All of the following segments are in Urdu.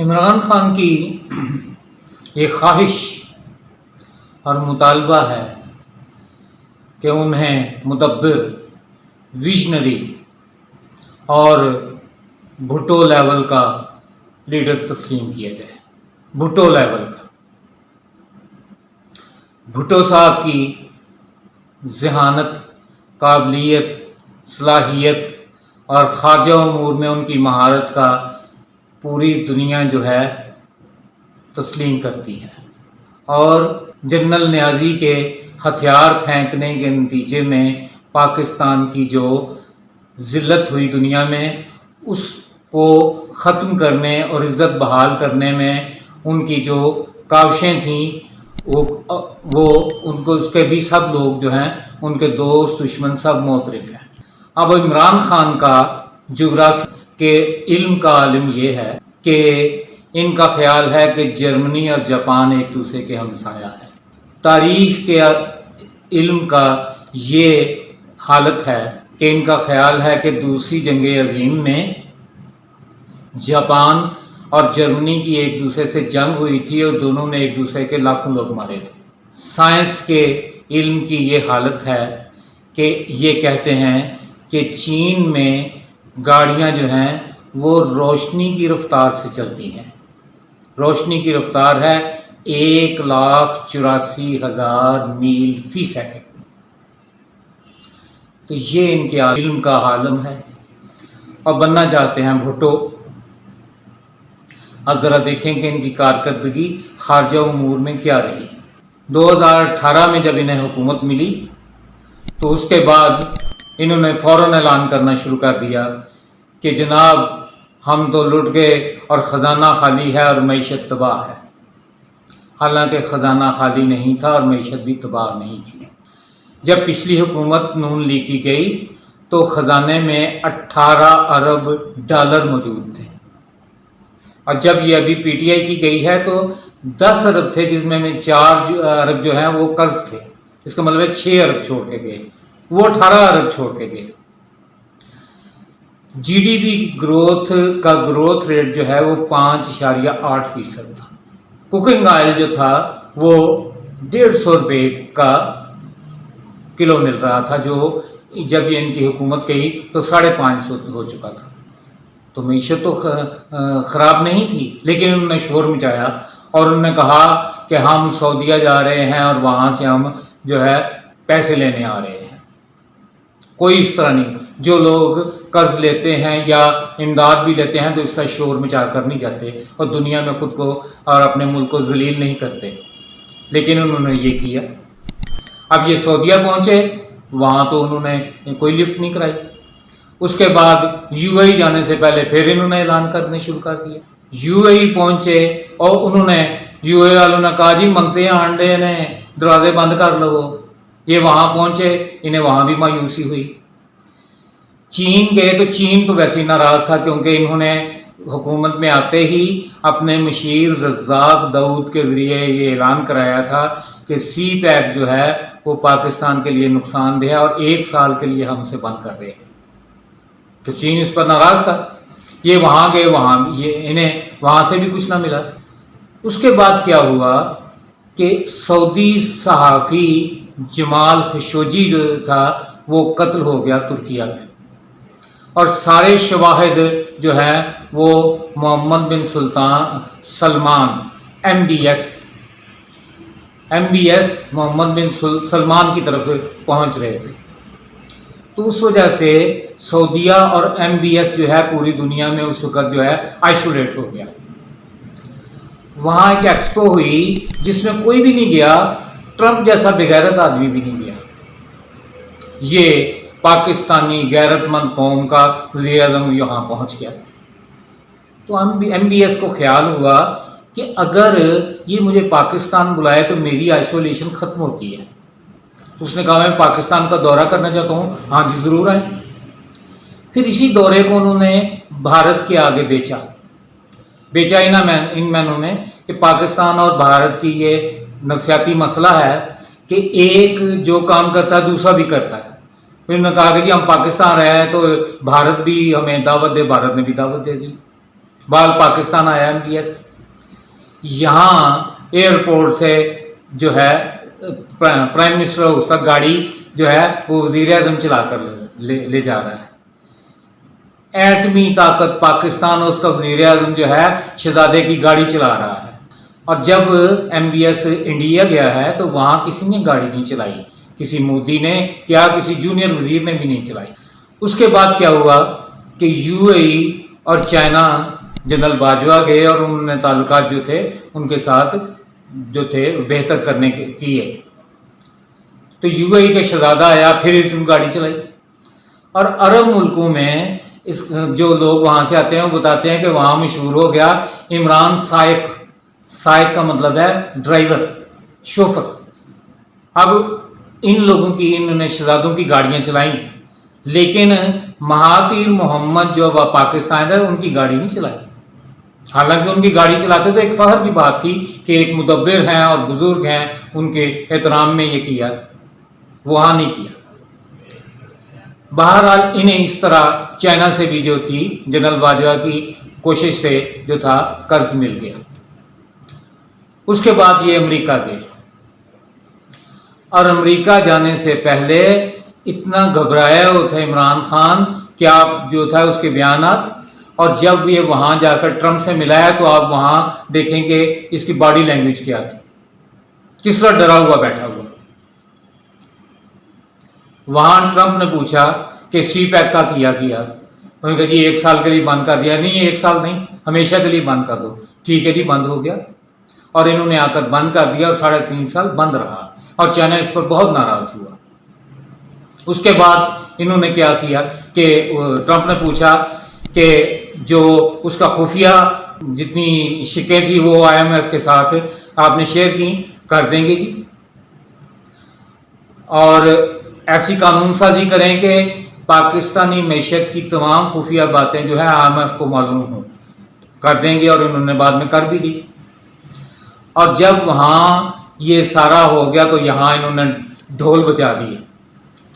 عمران خان کی یہ خواہش اور مطالبہ ہے کہ انہیں مدبر، ویژنری اور بھٹو لیول کا لیڈر تسلیم کیا جائے۔ بھٹو لیول کا، بھٹو صاحب کی ذہانت، قابلیت، صلاحیت اور خارجہ امور میں ان کی مہارت کا پوری دنیا جو ہے تسلیم کرتی ہے، اور جنرل نیازی کے ہتھیار پھینکنے کے نتیجے میں پاکستان کی جو ذلت ہوئی دنیا میں، اس کو ختم کرنے اور عزت بحال کرنے میں ان کی جو کاوشیں تھیں وہ ان کو اس کے بھی سب لوگ جو ہیں، ان کے دوست دشمن سب معترف ہیں۔ اب عمران خان کا جغرافی کے علم کا عالم یہ ہے کہ ان کا خیال ہے کہ جرمنی اور جاپان ایک دوسرے کے ہمسایہ ہیں۔ تاریخ کے علم کا یہ حالت ہے کہ ان کا خیال ہے کہ دوسری جنگ عظیم میں جاپان اور جرمنی کی ایک دوسرے سے جنگ ہوئی تھی اور دونوں نے ایک دوسرے کے لاکھوں لوگ مارے تھے۔ سائنس کے علم کی یہ حالت ہے کہ یہ کہتے ہیں کہ چین میں گاڑیاں جو ہیں وہ روشنی کی رفتار سے چلتی ہیں۔ روشنی کی رفتار ہے 1,84,000 میل فی سیکنڈ۔ تو یہ ان کے علم کا عالم ہے اور بننا چاہتے ہیں بھٹو۔ اب ذرا دیکھیں کہ ان کی کارکردگی خارجہ امور میں کیا رہی۔ 2018 میں جب انہیں حکومت ملی تو اس کے بعد انہوں نے فوراً اعلان کرنا شروع کر دیا کہ جناب ہم تو لٹ گئے اور خزانہ خالی ہے اور معیشت تباہ ہے۔ حالانکہ خزانہ خالی نہیں تھا اور معیشت بھی تباہ نہیں تھی۔ جب پچھلی حکومت نون لیگ کی گئی تو خزانے میں 18 ارب ڈالر موجود تھے، اور جب یہ ابھی پی ٹی آئی کی گئی ہے تو 10 ارب تھے، جس میں 4 ارب جو ہیں وہ قرض تھے۔ اس کا مطلب ہے 6 ارب چھوڑ کے گئے، وہ 18 ارب چھوڑ کے گئے۔ جی ڈی پی گروتھ کا گروتھ ریٹ جو ہے وہ 5.8% تھا۔ کوکنگ آئل جو تھا وہ 150 روپے کا کلو مل رہا تھا، جو جب یہ ان کی حکومت گئی تو 550 ہو چکا تھا۔ تو معیشت تو خراب نہیں تھی، لیکن انہوں نے شور مچایا اور انہوں نے کہا کہ ہم سعودیہ جا رہے ہیں اور وہاں سے ہم جو ہے پیسے لینے آ رہے ہیں۔ کوئی اس طرح نہیں، جو لوگ قرض لیتے ہیں یا امداد بھی لیتے ہیں تو اس طرح شور مچا کر نہیں جاتے اور دنیا میں خود کو اور اپنے ملک کو ذلیل نہیں کرتے، لیکن انہوں نے یہ کیا۔ اب یہ سعودیہ پہنچے، وہاں تو انہوں نے کوئی لفٹ نہیں کرائی۔ اس کے بعد یو اے ای جانے سے پہلے پھر انہوں نے اعلان کرنے شروع کر دیا۔ یو اے ای پہنچے اور انہوں نے یو اے والوں نے کہا جی منگتے ہیں انڈے نے، دروازے بند کر لو۔ یہ وہاں پہنچے، انہیں وہاں بھی مایوسی ہوئی۔ چین گئے تو چین تو ویسے ہی ناراض تھا، کیونکہ انہوں نے حکومت میں آتے ہی اپنے مشیر رزاق داؤد کے ذریعے یہ اعلان کرایا تھا کہ سی پیک جو ہے وہ پاکستان کے لیے نقصان دہ ہے اور 1 سال کے لیے ہم اسے بند کر رہے ہیں۔ تو چین اس پر ناراض تھا۔ یہ وہاں گئے، وہاں انہیں وہاں سے بھی کچھ نہ ملا۔ اس کے بعد کیا ہوا کہ سعودی صحافی جمال خشوگی جو تھا وہ قتل ہو گیا ترکیہ میں، اور سارے شواہد جو ہیں وہ محمد بن سلمان MBS محمد بن سلمان کی طرف پہنچ رہے تھے۔ تو اس وجہ سے سعودیہ اور MBS جو ہے پوری دنیا میں اس وقت جو ہے آئسولیٹ ہو گیا۔ وہاں ایک ایکسپو ہوئی جس میں کوئی بھی نہیں گیا، ٹرمپ جیسا بغیرت آدمی بھی نہیں گیا۔ یہ پاکستانی غیرت مند قوم کا وزیر اعظم یہاں پہنچ گیا۔ تو MBS کو خیال ہوا کہ اگر یہ مجھے پاکستان بلائے تو میری آئسولیشن ختم ہوتی ہے۔ تو اس نے کہا میں پاکستان کا دورہ کرنا چاہتا ہوں۔ ہاں جی ضرور آئیں۔ پھر اسی دورے کو انہوں نے بھارت کے آگے بیچا ان معنوں میں کہ پاکستان اور بھارت کی یہ نفسیاتی مسئلہ ہے کہ ایک جو کام کرتا ہے دوسرا بھی کرتا ہے۔ پھر انہوں نے کہا کہ جی ہم پاکستان رہے ہیں تو بھارت بھی ہمیں دعوت دے، بھارت نے بھی دعوت دے دی۔ بال پاکستان آیا MBS، یہاں ایئرپورٹ سے جو ہے پرائم منسٹر اس کا گاڑی جو ہے وہ وزیر اعظم چلا کر لے جا رہا ہے۔ ایٹمی طاقت پاکستان اور اس کا وزیر اعظم جو ہے شہزادے کی گاڑی چلا رہا ہے، اور جب MBS انڈیا گیا ہے تو وہاں کسی نے گاڑی نہیں چلائی، کسی مودی نے کیا کسی جونیئر وزیر نے بھی نہیں چلائی۔ اس کے بعد کیا ہوا کہ UAE اور چائنا جنرل باجوہ گئے اور انہوں نے تعلقات جو تھے ان کے ساتھ جو تھے بہتر کرنے کے کیے، تو UAE کا شہزادہ آیا، پھر اس نے گاڑی چلائی۔ اور عرب ملکوں میں اس جو لوگ وہاں سے آتے ہیں وہ بتاتے ہیں کہ وہاں مشہور ہو گیا عمران سائق، سائق کا مطلب ہے ڈرائیور، شوفر۔ اب ان لوگوں کی انہوں نے شہزادوں کی گاڑیاں چلائیں، لیکن مہاتیر محمد جو پاکستان ہے ان کی گاڑی نہیں چلائی۔ حالانکہ ان کی گاڑی چلاتے تو ایک فخر کی بات تھی کہ ایک مدبر ہیں اور بزرگ ہیں، ان کے احترام میں یہ کیا، وہاں نہیں کیا۔ بہرحال انہیں اس طرح چائنا سے بھی جو تھی جنرل باجوہ کی کوشش سے جو تھا قرض مل گیا۔ اس کے بعد یہ امریکہ گئے، اور امریکہ جانے سے پہلے اتنا گھبرایا ہوا تھا عمران خان کہ آپ جو تھا اس کے بیانات، اور جب یہ وہاں جا کر ٹرمپ سے ملا ہے تو آپ وہاں دیکھیں کہ اس کی باڈی لینگویج کیا تھی، کس طرح ڈرا ہوا بیٹھا ہوا۔ وہاں ٹرمپ نے پوچھا کہ سی پیک کا کیا انہوں نے کہا جی 1 سال کے لیے بند کر دیا۔ نہیں 1 سال نہیں، ہمیشہ کے لیے بند کر دو۔ ٹھیک ہے جی، بند ہو گیا، اور انہوں نے آ کر بند کر دیا، اور 3.5 سال بند رہا، اور چائنا اس پر بہت ناراض ہوا۔ اس کے بعد انہوں نے کیا کیا کہ ٹرمپ نے پوچھا کہ جو اس کا خفیہ جتنی شکیں تھی وہ IMF کے ساتھ آپ نے شیئر کی، کر دیں گے جی، اور ایسی قانون سازی کریں کہ پاکستانی معیشت کی تمام خفیہ باتیں جو ہے IMF کو معلوم ہوں، کر دیں گے، اور انہوں نے بعد میں کر بھی دی۔ اور جب وہاں یہ سارا ہو گیا تو یہاں انہوں نے ڈھول بجا دی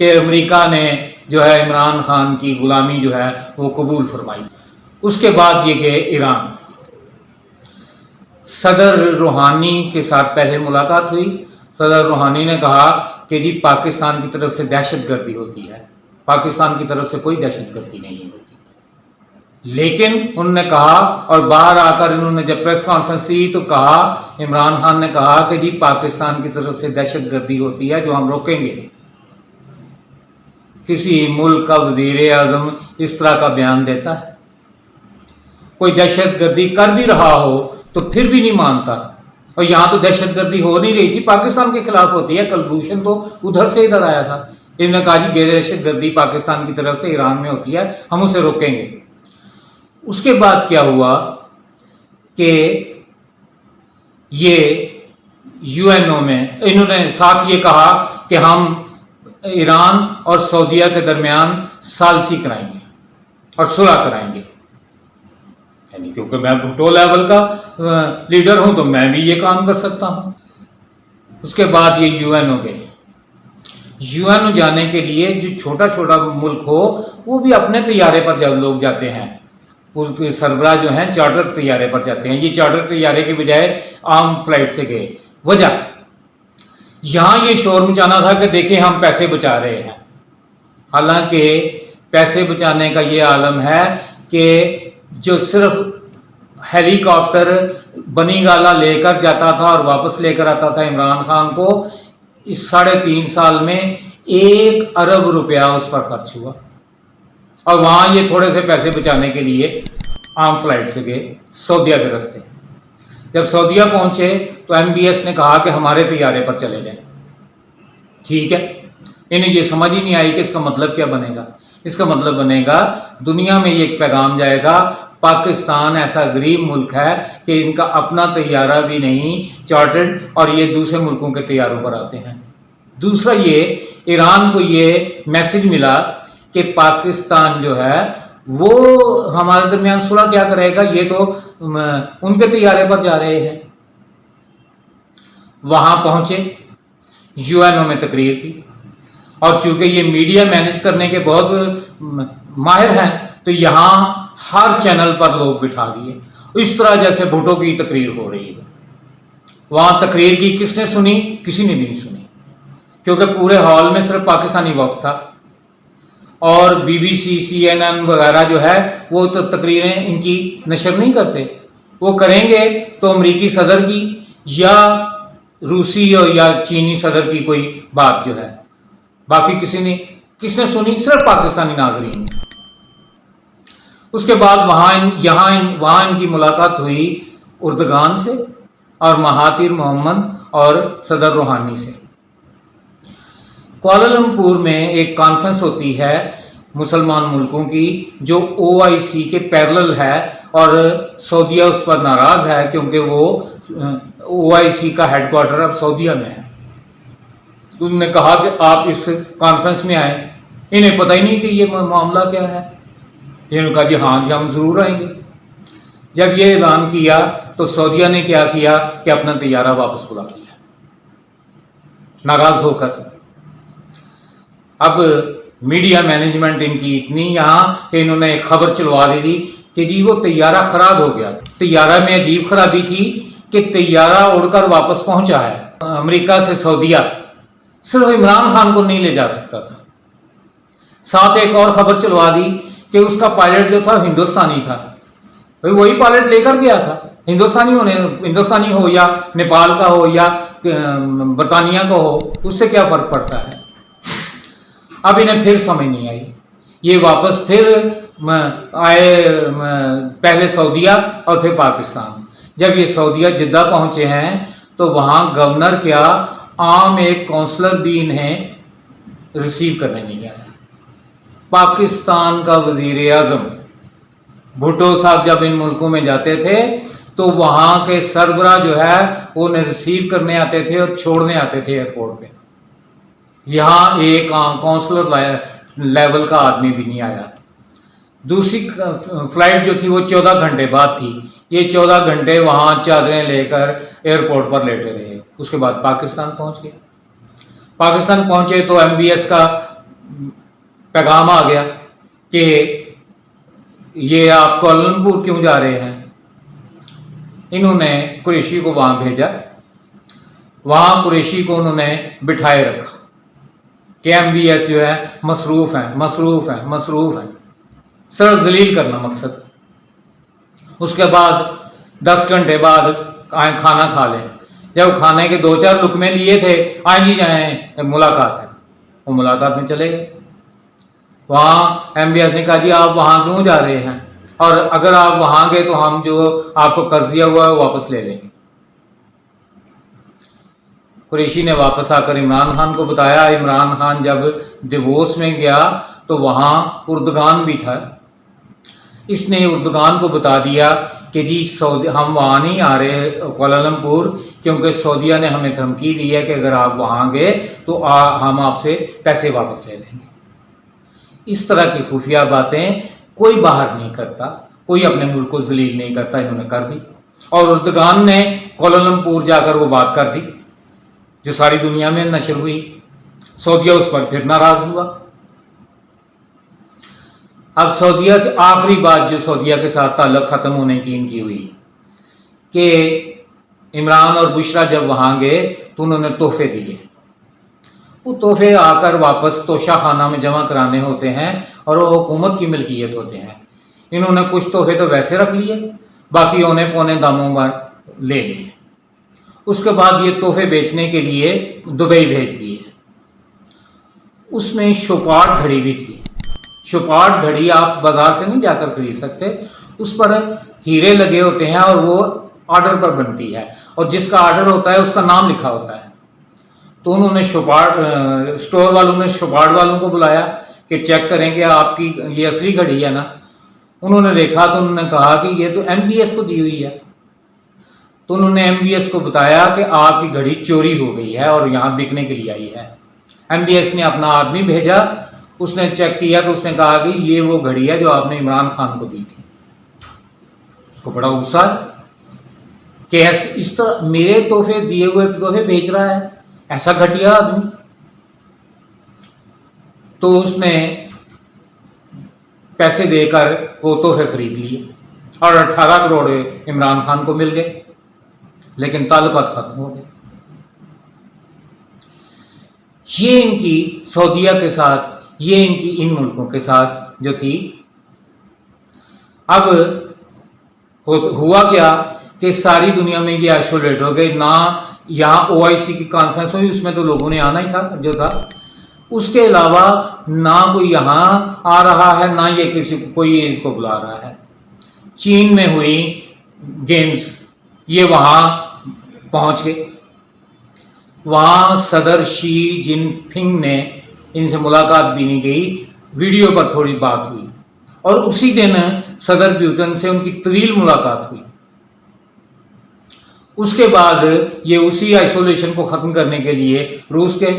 کہ امریکہ نے جو ہے عمران خان کی غلامی جو ہے وہ قبول فرمائی۔ اس کے بعد یہ گئے ایران، صدر روحانی کے ساتھ پہلے ملاقات ہوئی۔ صدر روحانی نے کہا کہ جی پاکستان کی طرف سے دہشت گردی ہوتی ہے، پاکستان کی طرف سے کوئی دہشت گردی نہیں ہوتی، لیکن انہوں نے کہا، اور باہر آ کر انہوں نے جب پریس کانفرنس کی تو کہا، عمران خان نے کہا کہ جی پاکستان کی طرف سے دہشت گردی ہوتی ہے جو ہم روکیں گے۔ کسی ملک کا وزیر اعظم اس طرح کا بیان دیتا ہے؟ کوئی دہشت گردی کر بھی رہا ہو تو پھر بھی نہیں مانتا، اور یہاں تو دہشت گردی ہو نہیں رہی تھی، پاکستان کے خلاف ہوتی ہے، کلبھوشن تو ادھر سے ادھر آیا تھا۔ انہوں نے کہا جی دہشت گردی پاکستان کی طرف سے ایران میں ہوتی ہے، ہم اسے روکیں گے۔ اس کے بعد کیا ہوا کہ یہ UNO میں انہوں نے ساتھ یہ کہا کہ ہم ایران اور سعودیہ کے درمیان ثالثی کرائیں گے اور صلح کرائیں گے، یعنی کیونکہ میں بھٹو لیول کا لیڈر ہوں تو میں بھی یہ کام کر سکتا ہوں۔ اس کے بعد یہ UNO گئے۔ UNO جانے کے لیے جو چھوٹا چھوٹا ملک ہو وہ بھی اپنے طیارے پر جب لوگ جاتے ہیں، اس کے سربراہ جو ہیں چارٹر طیارے پر جاتے ہیں، یہ چارٹر طیارے کی بجائے عام فلائٹ سے گئے۔ وجہ یہاں یہ شور مچانا تھا کہ دیکھیں ہم پیسے بچا رہے ہیں، حالانکہ پیسے بچانے کا یہ عالم ہے کہ جو صرف ہیلی کاپٹر بنی گالا لے کر جاتا تھا اور واپس لے کر آتا تھا عمران خان کو، اس 3.5 سال میں 1 ارب روپیہ اس پر خرچ ہوا، اور وہاں یہ تھوڑے سے پیسے بچانے کے لیے عام فلائٹ سے گئے سعودیہ کے راستے۔ جب سعودیہ پہنچے تو MBS نے کہا کہ ہمارے طیارے پر چلے جائیں۔ ٹھیک ہے، انہیں یہ سمجھ ہی نہیں آئی کہ اس کا مطلب کیا بنے گا۔ اس کا مطلب بنے گا دنیا میں یہ ایک پیغام جائے گا، پاکستان ایسا غریب ملک ہے کہ ان کا اپنا طیارہ بھی نہیں چارٹرڈ، اور یہ دوسرے ملکوں کے طیاروں پر آتے ہیں۔ دوسرا یہ ایران کو یہ میسج ملا کہ پاکستان جو ہے وہ ہمارے درمیان صلح کیا کرے گا، یہ تو ان کے طیارے پر جا رہے ہیں۔ وہاں پہنچے، UNO میں تقریر کی، اور چونکہ یہ میڈیا مینج کرنے کے بہت ماہر ہیں تو یہاں ہر چینل پر لوگ بٹھا دیے، اس طرح جیسے بھٹو کی تقریر ہو رہی ہے۔ وہاں تقریر کی کس نے سنی؟ کسی نے بھی نہیں سنی، کیونکہ پورے ہال میں صرف پاکستانی وفد تھا، اور B B C, C N N وغیرہ جو ہے وہ تو تقریریں ان کی نشر نہیں کرتے، وہ کریں گے تو امریکی صدر کی یا روسی یا چینی صدر کی کوئی بات جو ہے، باقی کس نے سنی؟ صرف پاکستانی ناظرین۔ اس کے بعد وہاں ان کی ملاقات ہوئی اردگان سے اور مہاتیر محمد اور صدر روحانی سے۔ کوالالمپور میں ایک کانفرنس ہوتی ہے مسلمان ملکوں کی جو OIC کے پیرلل ہے، اور سعودیہ اس پر ناراض ہے کیونکہ وہ OIC کا ہیڈ کوارٹر اب سعودیہ میں ہے۔ انہوں نے کہا کہ آپ اس کانفرنس میں آئیں، انہیں پتہ ہی نہیں کہ یہ معاملہ کیا ہے۔ انہوں نے کہا جی ہاں جی ہم ضرور آئیں گے۔ جب یہ اعلان کیا تو سعودیہ نے کیا کیا کہ اپنا طیارہ واپس بلا لیا، ناراض ہو کر۔ اب میڈیا مینجمنٹ ان کی اتنی یہاں کہ انہوں نے ایک خبر چلوا دی تھی کہ جی وہ طیارہ خراب ہو گیا۔ طیارہ میں عجیب خرابی تھی کہ طیارہ اڑ کر واپس پہنچا ہے امریکہ سے سعودیہ، صرف عمران خان کو نہیں لے جا سکتا تھا۔ ساتھ ایک اور خبر چلوا دی کہ اس کا پائلٹ جو تھا ہندوستانی تھا، وہی پائلٹ لے کر گیا تھا، ہندوستانی ہو یا نیپال کا ہو یا برطانیہ کا ہو، اس سے کیا فرق پڑتا ہے۔ اب انہیں پھر سمجھ نہیں آئی، یہ واپس پھر آئے پہلے سعودیہ اور پھر پاکستان۔ جب یہ سعودیہ جدہ پہنچے ہیں تو وہاں گورنر کیا عام ایک کونسلر بھی انہیں ریسیو کرنے نہیں آیا۔ پاکستان کا وزیر اعظم بھٹو صاحب جب ان ملکوں میں جاتے تھے تو وہاں کے سربراہ جو ہے وہ انہیں ریسیو کرنے آتے تھے اور چھوڑنے آتے تھے ایئرپورٹ پہ۔ یہاں ایک کونسلر لیول کا آدمی بھی نہیں آیا۔ دوسری فلائٹ جو تھی وہ 14 گھنٹے بعد تھی، یہ 14 گھنٹے وہاں چادریں لے کر ایئرپورٹ پر لیٹے رہے۔ اس کے بعد پاکستان پہنچ گئے۔ پاکستان پہنچے تو MBS کا پیغام آ گیا کہ یہ آپ کوالالمپور کیوں جا رہے ہیں۔ انہوں نے قریشی کو وہاں بھیجا، وہاں قریشی کو انہوں نے بٹھائے رکھا کہ MBS جو ہے مصروف ہیں، سر ذلیل کرنا مقصد۔ اس کے بعد 10 گھنٹے بعد کھانا کھا لیں، جب کھانے کے 2-4 لقمے لیے تھے، آئیں جی جائیں ملاقات ہے، وہ ملاقات میں چلے گئے۔ وہاں MBS نے کہا جی آپ وہاں کیوں جا رہے ہیں، اور اگر آپ وہاں گئے تو ہم جو آپ کو قرض دیا ہوا ہے وہ واپس لے لیں گے۔ قریشی نے واپس آ کر عمران خان کو بتایا۔ عمران خان جب دیووس میں گیا تو وہاں اردگان بھی تھا، اس نے اردگان کو بتا دیا کہ جی ہم وہاں نہیں آ رہے کوالالمپور، کیونکہ سعودیہ نے ہمیں دھمکی دی ہے کہ اگر آپ وہاں گئے تو ہم آپ سے پیسے واپس لے لیں گے۔ اس طرح کی خفیہ باتیں کوئی باہر نہیں کرتا، کوئی اپنے ملک کو ذلیل نہیں کرتا، انہوں نے کر دی، اور اردگان نے کوالالمپور جا کر وہ بات کر دی جو ساری دنیا میں نشر ہوئی۔ سعودیہ اس پر پھر ناراض ہوا۔ اب سعودیہ سے آخری بات جو سعودیہ کے ساتھ تعلق ختم ہونے کی ان کی ہوئی کہ عمران اور بشرا جب وہاں گئے تو انہوں نے تحفے دیے۔ وہ تحفے آ کر واپس توشہ خانہ میں جمع کرانے ہوتے ہیں اور وہ حکومت کی ملکیت ہوتے ہیں۔ انہوں نے کچھ تحفے تو ویسے رکھ لیے، باقی اونے پونے داموں پر لے لیے۔ اس کے بعد یہ تحفے بیچنے کے لیے دبئی بھیج دیے۔ اس میں شوپارٹ گھڑی بھی تھی۔ شوپارٹ گھڑی آپ بازار سے نہیں جا کر خرید سکتے، اس پر ہیرے لگے ہوتے ہیں اور وہ آرڈر پر بنتی ہے، اور جس کا آرڈر ہوتا ہے اس کا نام لکھا ہوتا ہے۔ تو انہوں نے اسٹور والوں نے شوپارٹ والوں کو بلایا کہ چیک کریں کہ آپ کی یہ اصلی گھڑی ہے نا۔ انہوں نے دیکھا تو انہوں نے کہا کہ یہ تو MBS کو دی ہوئی ہے۔ تو انہوں نے MBS کو بتایا کہ آپ کی گھڑی چوری ہو گئی ہے اور یہاں بکنے کے لیے آئی ہے۔ MBS نے اپنا آدمی بھیجا، اس نے چیک کیا تو اس نے کہا کہ یہ وہ گھڑی ہے جو آپ نے عمران خان کو دی تھی۔ اس کو بڑا غصہ کہ اس طرح میرے تحفے دیے ہوئے تحفے بیچ رہا ہے، ایسا گھٹیا آدمی۔ تو اس نے پیسے دے کر وہ تحفے خرید لیے اور 18 کروڑ عمران خان کو مل گئے، لیکن تعلقات ختم ہو گئے۔ یہ ان کی سعودیہ کے ساتھ، یہ ان کی ان ملکوں کے ساتھ جو تھی۔ اب ہوا کیا کہ ساری دنیا میں یہ آئسولیٹ ہو گئے، نہ یہاں OIC کی کانفرنس ہوئی، اس میں تو لوگوں نے آنا ہی تھا جو تھا، اس کے علاوہ نہ کوئی یہاں آ رہا ہے، نہ یہ کسی کو کوئی ان کو بلا رہا ہے۔ چین میں ہوئی گیمز، یہ وہاں پہنچ گئے، وہاں صدر شی جن پنگ نے ان سے ملاقات بھی نہیں گئی، ویڈیو پر تھوڑی بات ہوئی، اور اسی دن صدر پیوٹن سے ان کی طویل ملاقات ہوئی۔ اس کے بعد یہ اسی آئسولیشن کو ختم کرنے کے لیے روس کے،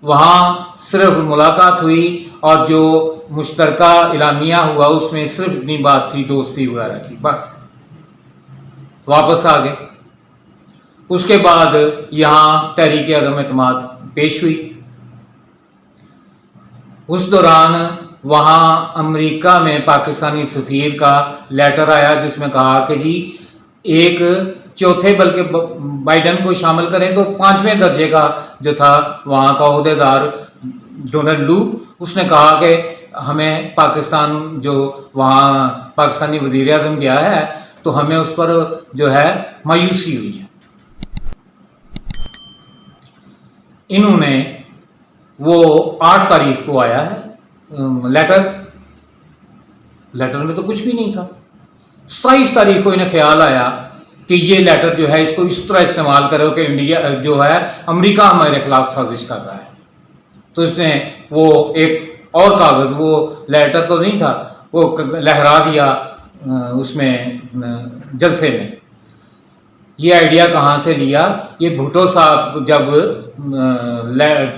وہاں صرف ملاقات ہوئی اور جو مشترکہ اعلامیہ ہوا اس میں صرف اتنی بات تھی دوستی وغیرہ کی، بس واپس آ گئے۔ اس کے بعد یہاں تحریک عدم اعتماد پیش ہوئی۔ اس دوران وہاں امریکہ میں پاکستانی سفیر کا لیٹر آیا جس میں کہا کہ جی ایک چوتھے، بلکہ بائیڈن کو شامل کریں تو 5ویں درجے کا جو تھا وہاں کا عہدیدار ڈونلڈ لو، اس نے کہا کہ ہمیں پاکستان جو وہاں پاکستانی وزیر اعظم گیا ہے تو ہمیں اس پر جو ہے مایوسی ہوئی ہے۔ انہوں نے وہ 8 تاریخ کو آیا ہے لیٹر میں تو کچھ بھی نہیں تھا۔ 27 تاریخ کو انہیں خیال آیا کہ یہ لیٹر جو ہے اس کو اس طرح استعمال کرو کہ انڈیا جو ہے امریکہ ہمارے خلاف سازش کر رہا ہے، تو اس نے وہ ایک اور کاغذ، وہ لیٹر تو نہیں تھا، وہ لہرا دیا اس میں جلسے میں۔ یہ آئیڈیا کہاں سے لیا؟ یہ بھٹو صاحب جب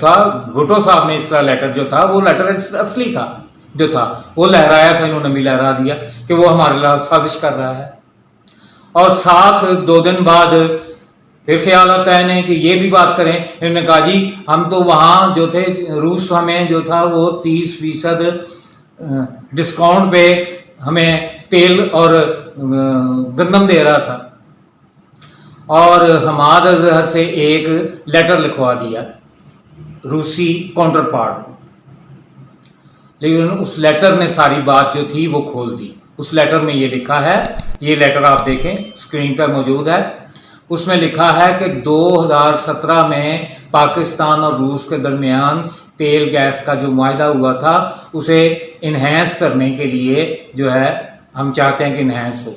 تھا، بھٹو صاحب نے اس طرح لیٹر جو تھا، وہ لیٹر اصلی تھا جو تھا وہ لہرایا تھا، انہوں نے بھی لہرا دیا کہ وہ ہمارے خلاف سازش کر رہا ہے۔ اور ساتھ 2 دن بعد پھر خیال آتا ہے انہیں کہ یہ بھی بات کریں۔ انہوں نے کہا جی ہم تو وہاں جو تھے، روس ہمیں جو تھا وہ 30% ڈسکاؤنٹ پہ ہمیں تیل اور گندم دے رہا تھا، اور حماد اظہر سے ایک لیٹر لکھوا دیا روسی کاؤنٹر پارٹ کو، لیکن اس لیٹر نے ساری بات جو تھی وہ کھول دی۔ اس لیٹر میں یہ لکھا ہے، یہ لیٹر آپ دیکھیں اسکرین پر موجود ہے، اس میں لکھا ہے کہ 2017 میں پاکستان اور روس کے درمیان تیل گیس کا جو معاہدہ ہوا تھا اسے انہینس کرنے کے لیے جو ہے ہم چاہتے ہیں کہ انہینس ہو۔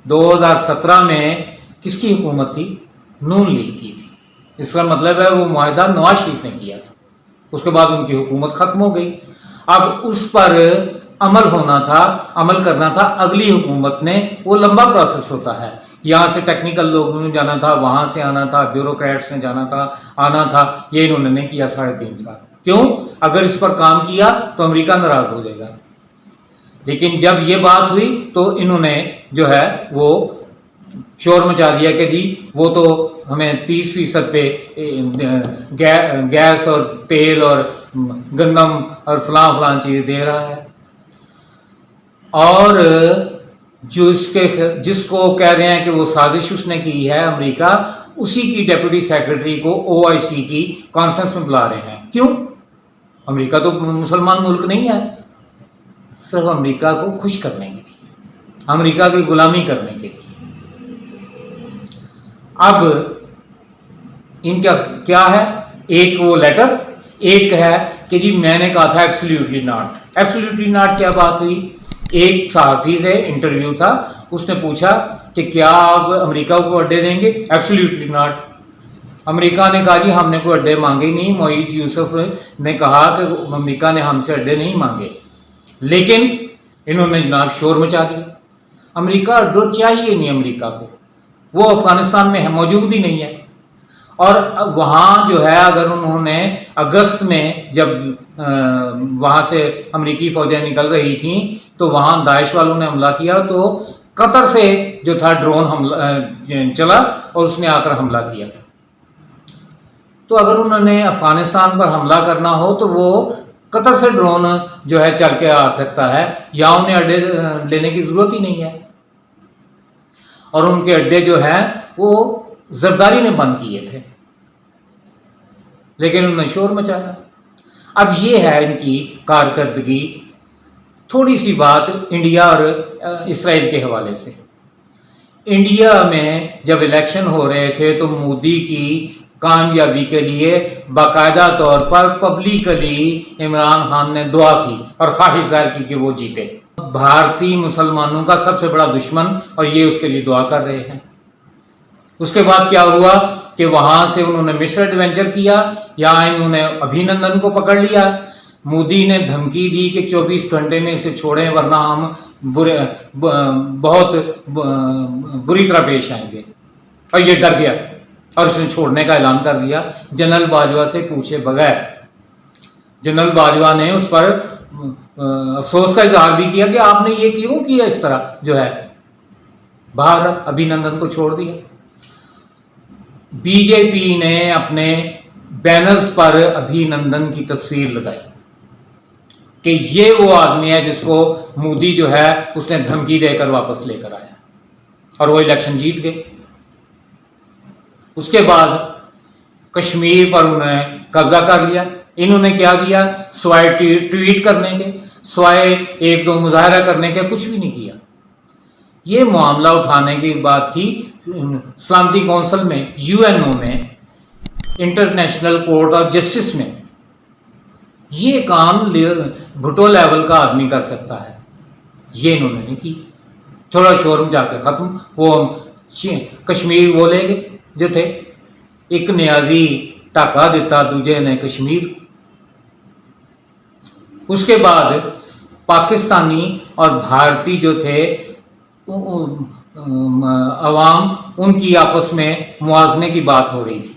2017 میں کس کی حکومت تھی؟ نون لیگ کی تھی۔ اس کا مطلب ہے وہ معاہدہ نواز شریف نے کیا تھا، اس کے بعد ان کی حکومت ختم ہو گئی۔ اب اس پر عمل کرنا تھا اگلی حکومت نے، وہ لمبا پروسیس ہوتا ہے، یہاں سے ٹیکنیکل لوگوں نے جانا تھا، وہاں سے آنا تھا، بیوروکریٹس نے جانا تھا، آنا تھا، یہ انہوں نے کیا 3.5 سال۔ کیوں؟ اگر اس پر کام کیا تو امریکہ ناراض ہو جائے گا۔ لیکن جب یہ بات ہوئی تو انہوں نے جو ہے وہ شور مچا دیا کہ جی وہ تو ہمیں 30% پہ گیس اور تیل اور گندم اور فلاں چیز دے رہا ہے، اور جس کو کہہ رہے ہیں کہ وہ سازش اس نے کی ہے امریکہ، اسی کی ڈیپٹی سیکرٹری کو OIC کی کانفرنس میں بلا رہے ہیں۔ کیوں؟ امریکہ تو مسلمان ملک نہیں ہے، صرف امریکہ کو خوش کرنے کے لیے، امریکہ کی غلامی کرنے کے لیے۔ اب ان کا کیا ہے؟ ایک وہ لیٹر، ایک ہے کہ جی میں نے کہا تھا ایبسلیوٹلی ناٹ۔ ایبسلیوٹلی ناٹ کیا بات ہوئی؟ ایک صحافی سے انٹرویو تھا، اس نے پوچھا کہ کیا آپ امریکہ کو اڈے دیں گے؟ Absolutely not. امریکہ نے کہا جی ہم نے کوئی اڈے مانگے ہی نہیں۔ معید یوسف نے کہا کہ امریکہ نے ہم سے اڈے نہیں مانگے، لیکن انہوں نے جناب شور مچا دیا۔ امریکہ اڈو چاہیے نہیں امریکہ کو، وہ افغانستان میں موجود ہی نہیں ہے۔ اور وہاں جو ہے اگر انہوں نے اگست میں جب وہاں سے امریکی فوجیں نکل رہی تھیں تو وہاں داعش والوں نے حملہ کیا، تو قطر سے جو تھا ڈرون حملہ چلا اور اس نے آ کر حملہ کیا تھا۔ تو اگر انہوں نے افغانستان پر حملہ کرنا ہو تو وہ قطر سے ڈرون جو ہے چل کے آ سکتا ہے، یا انہیں اڈے لینے کی ضرورت ہی نہیں ہے. اور ان کے اڈے جو ہیں وہ زرداری نے بند کیے تھے، لیکن انہوں نے شور مچایا. اب یہ ہے ان کی کارکردگی. تھوڑی سی بات انڈیا اور اسرائیل کے حوالے سے. انڈیا میں جب الیکشن ہو رہے تھے تو مودی کی کامیابی کے لیے باقاعدہ طور پر پبلکلی عمران خان نے دعا کی اور خواہش ظاہر کی کہ وہ جیتے. بھارتی مسلمانوں کا سب سے بڑا دشمن، اور یہ اس کے لیے دعا کر رہے ہیں. اس کے بعد کیا ہوا کہ وہاں سے انہوں نے مسٹر ایڈونچر کیا، یا انہوں نے ابھینندن کو پکڑ لیا. مودی نے دھمکی دی کہ 24 گھنٹے میں اسے چھوڑیں ورنہ ہم بہت بری طرح پیش آئیں گے، اور یہ ڈر گیا اور اس نے چھوڑنے کا اعلان کر دیا جنرل باجوہ سے پوچھے بغیر. جنرل باجوہ نے اس پر افسوس کا اظہار بھی کیا کہ آپ نے یہ کیوں کیا، اس طرح جو ہے باہر ابھینندن کو چھوڑ دیا. بی جے پی نے اپنے بینرز پر ابھینندن کی تصویر لگائی کہ یہ وہ آدمی ہے جس کو مودی جو ہے اس نے دھمکی دے کر واپس لے کر آیا، اور وہ الیکشن جیت گئے. اس کے بعد کشمیر پر انہوں نے قبضہ کر لیا. انہوں نے کیا کیا، سوائے ٹویٹ کرنے کے، سوائے ایک دو مظاہرہ کرنے کے، کچھ بھی نہیں کیا. یہ معاملہ اٹھانے کی بات تھی سلامتی کونسل میں، UN میں، انٹرنیشنل کورٹ آف جسٹس میں. یہ کام بھٹو لیول کا آدمی کر سکتا ہے، یہ انہوں نے نہیں کی. تھوڑا شور میں جا کے ختم. وہ کشمیر وہ لے گئے جو تھے، ایک نیازی ٹاکا دیتا دوجے نے کشمیر. اس کے بعد پاکستانی اور بھارتی جو تھے عوام، ان کی آپس میں موازنے کی بات ہو رہی تھی.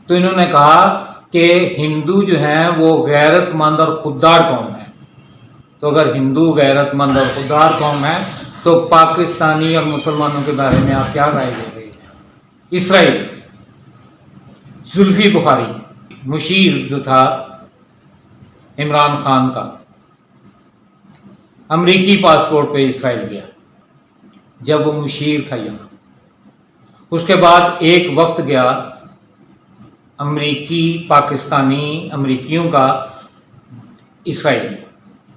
تو انہوں نے کہا کہ ہندو جو ہیں وہ غیرت مند اور خوددار قوم ہے. تو اگر ہندو غیرت مند اور خوددار قوم ہے تو پاکستانی اور مسلمانوں کے بارے میں آپ کیا رائے دے رہے ہیں؟ اسرائیل، زلفی بخاری، مشیر جو تھا عمران خان کا، امریکی پاسپورٹ پہ اسرائیل گیا جب وہ مشیر تھا یہاں. اس کے بعد ایک وفد گیا امریکی پاکستانی امریکیوں کا اسرائیل.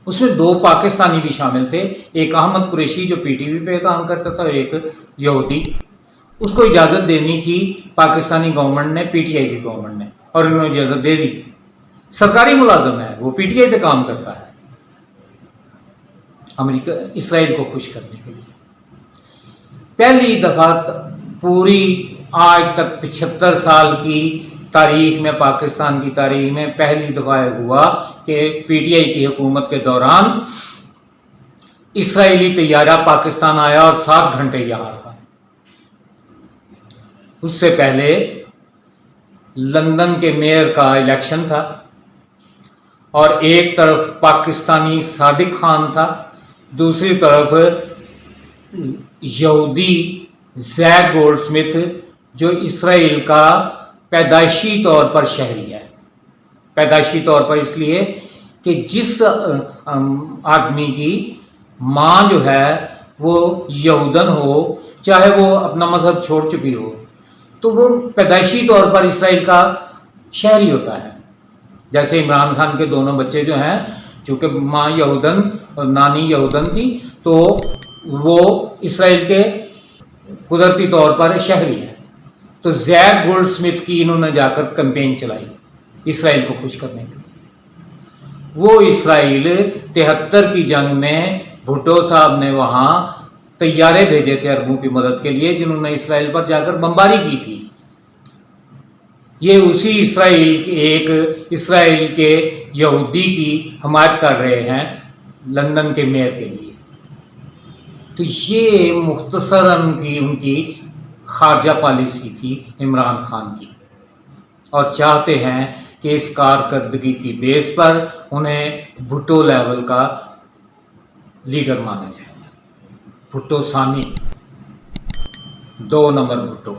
اس میں 2 پاکستانی بھی شامل تھے، ایک احمد قریشی جو PTV پہ کام کرتا تھا، اور ایک یہودی. اس کو اجازت دینی تھی پاکستانی گورنمنٹ نے، PTI کی گورنمنٹ نے، اور انہوں نے اجازت دے دی. سرکاری ملازم ہے وہ، PTI پہ کام کرتا ہے. امریکہ اسرائیل کو خوش کرنے کے لیے پہلی دفعہ پوری آج تک 75 سال کی تاریخ میں، پاکستان کی تاریخ میں پہلی دفعہ ہوا کہ PTI کی حکومت کے دوران اسرائیلی طیارہ پاکستان آیا اور 7 گھنٹے یہاں رہا. اس سے پہلے لندن کے میئر کا الیکشن تھا، اور ایک طرف پاکستانی صادق خان تھا، دوسری طرف یہودی زیک گولڈ سمتھ جو اسرائیل کا پیدائشی طور پر شہری ہے. پیدائشی طور پر اس لیے کہ جس آدمی کی ماں جو ہے وہ یہودن ہو، چاہے وہ اپنا مذہب چھوڑ چکی ہو، تو وہ پیدائشی طور پر اسرائیل کا شہری ہوتا ہے. جیسے عمران خان کے دونوں بچے جو ہیں، چونکہ ماں یہودن اور نانی یہودن تھی، تو وہ اسرائیل کے قدرتی طور پر شہری ہیں. تو زیک گولڈ سمتھ کی انہوں نے جا کر کمپین چلائی اسرائیل کو خوش کرنے کے لیے. وہ اسرائیل 73 کی جنگ میں بھٹو صاحب نے وہاں طیارے بھیجے تھے عربوں کی مدد کے لیے، جنہوں نے اسرائیل پر جا کر بمباری کی تھی. یہ اسی اسرائیل کے یہودی کی حمایت کر رہے ہیں لندن کے میئر کے لیے. تو یہ مختصراً ان کی خارجہ پالیسی تھی عمران خان کی، اور چاہتے ہیں کہ اس کارکردگی کی بیس پر انہیں بھٹو لیول کا لیڈر مانا جائے. بھٹو ثانی، 2 نمبر بھٹو.